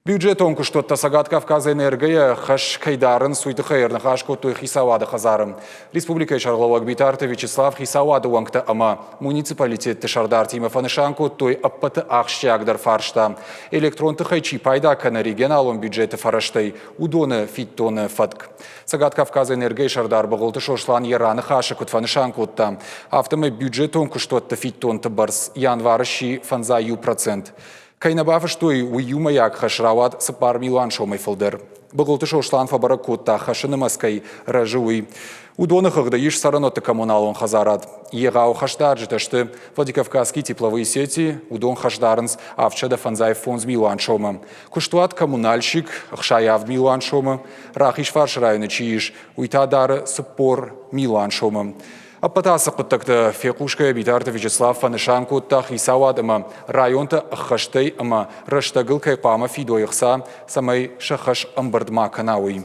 Бюджет он что-то Сагат Кавказа энергия хаш кайдарын суйты хайрны хаш коту хисавады хазарым. Республика Шарловак битарты Вячеслав хисавады уангта ама муниципалитет Шардар Тима Фанышанку той аппаты ахшягдар фаршта. Электронты хайчи пайда кана регионалон бюджеты фараштай удоны фиттоны фатк. Сагат Кавказа энергия Шардар бағылты шошлан яраны хашы кут Фанышанку там. Автомы бюджет он что-то фиттонты барс январыщи фанза %. Кайнабафы что и уюма як хашрават сапар милан шомай фылдыр. Бұғылты шошлан фабара котта хашыны маскай ражуи. Удоны хығды еш сараноты коммуналон хазарат. Егау хаштар житашты Владикавказские тепловые сети удон хашдарынс авчада фанзай фонз милан шома. Куштуат коммунальщик хшаяв милан шома. Рахиш фарш районы чииш уйтадары сапор милан шома. Аппатасы құттықты фекушка битарты Вячеслав Фанышанку тах исавадыма районта хаштай ама раштагыл кайпама фидойықса самай шахаш амбардма канауи.